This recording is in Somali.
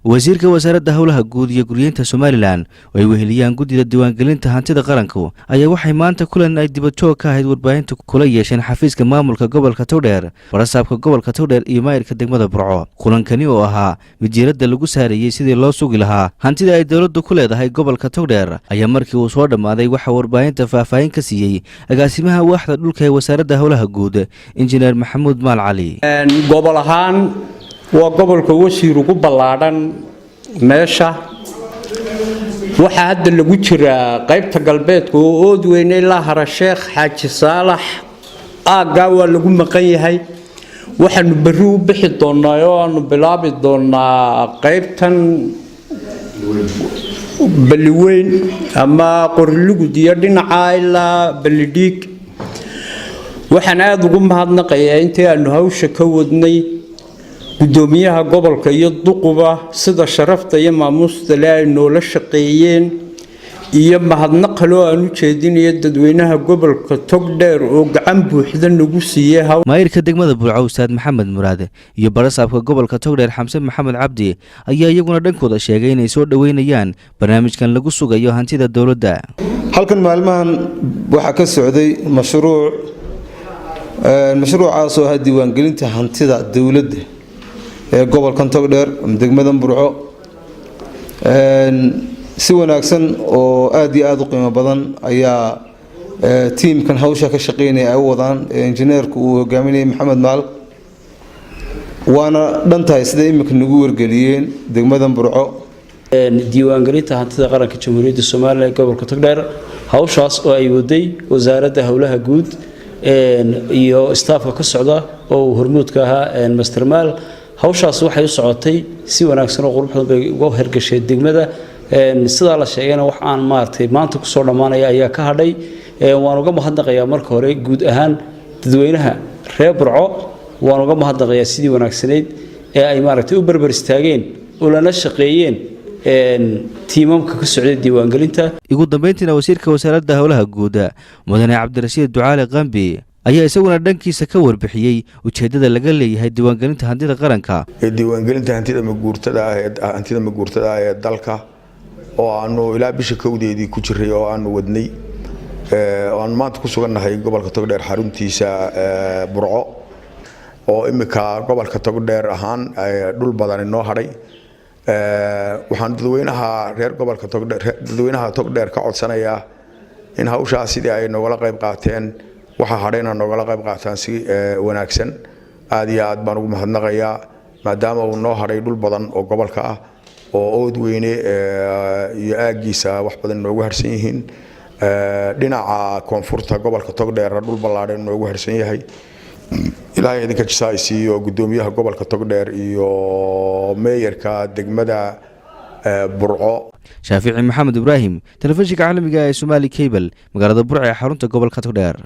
wasiirka wasaaradda howlaha guud iyo guryeynta Somaliland oo ay weheliyaan gudida diiwaangelinta hantida qaranku ayaa waxay maanta kulan ay dibad joog ka ahayd warbaahinta kula yeesheen xafiiska maamulka gobolka Togdheer warasaabka gobolka Togdheer iyo maayirka degmada Burco kulankani oo ahaa mijiirada lagu saarayay sidii loo sugi lahaa hantida ay dawladdu ku leedahay gobolka Togdheer ayaa markii uu soo dhamaaday waxa warbaahinta faahfaahin ka siiyay agaasimaha waaxda dhulka ee wasaaradda howlaha guud injineer Maxamuud Maal Cali gobol ahaan waa gobolka wasiir ugu ballaaran meesha waxa hadda lagu jira qaybta galbeedka oo ood weyn ilaa hara Sheekh Xaaji Saalax aaga waa lagu maqan yahay waxaanu bari u bixi doonaa oo aanu bilaabi doonaa qaybtan baliweyn ama qorlugud iyo dhinaca ilaa balidhiig waxaan aad ugu mahadnaqayaa intii aanu hawsha ka wadnay gudoomiyaha gobolka iyo duquba sida sharafta iyo maamuusta ay noola shaqeeyeen iyo mahadnaq kale oo aan u jeedinayo dadweynaha gobolka Togdheer oo gacan buuxda nagu siiyay maayirka degmada Burco Ustaad Maxamed Muraade iyo barasaabka gobolka Togdheer Xamse Maxamed Cabdi ayaa iyaguna dhankooda sheegay inay soo dhaweynayaan barnaamijkan lagu sugayo hantida dawladda halkan maalmahan waxa ka socday mashruucaas oo diiwaangelinta hantida dawladda ee gobolka Togdheer degmada Burco si wanaagsan oo aad iyo aad u qiimo badan ayaa teamkan hawsha ka shaqeynaya ay wadaan injineerku uu hogaaminayay Maxamed Maal waana dhantahay sida imika nagu wargeliyeen degmada Burco diiwaangelinta hantida qaranka Jamhuuriyadda Soomaaliya ee gobolka Togdheer hawshaas oo ay waday wasaaradda howlaha guud iyo staafka ka socda oo hormuudka ahaa Master Maal hawshaas waxay u socotay si wanaagsan oo qurux badan bay uga hergashay degmada sida la sheegayna wax aan maartay maanta ku soo dhamaanaya ayaa ka hadhay waan uga mahadnaqayaa marka hore guud ahaan dadweynaha reer Burco waan uga mahadnaqayaa sidii wanaagsaneed ee ay maartay u barbar istaageen oo lana shaqeeyeen tiimamka ka socday diiwaangelinta ugu dambeyntiina wasiirka wasaaradda howlaha guud mudane Cabdirashiid Ducaale Qambi ayaa isaguna dhankiisa ka warbixiyay ujeedada laga leeyahay diiwaangelinta hantida qaranka diiwaangelinta hantida maguurtada ee dalka oo aanu ilaa bisha kowdeedii ku jiray oo aanu wadnay oo aan maanta ku sugannahay gobolka Togdheer xaruntiisa Burco oo imika gobolka Togdheer ahaan dhul badan inoo hadhay waxaan dadweynaha reer gobolka Togdheer ka codsanayaa in hawshaas sidii ay nogala qayb qaateen waxa hadhayna nogala qayb qaataan si wanaagsan aad iyo aad baan ugu mahadnaqayaa maadaama uu noo hadhay dhul badan oo gobolka ah oo ood weyne iyo aagiisa wax badan noogu harsan yihiin dhinaca koonfurta gobolka Togdheer dhul ballaaran noogu harsan yahay ilaahay idinka jisaysiyo gudoomiyaha gobolka Togdheer iyo maayirka degmada Burco Shaafici Maxamed Ibrahim telefishinka caalamiga ee Somali Cable magaalada Burco ee xarunta gobolka Togdheer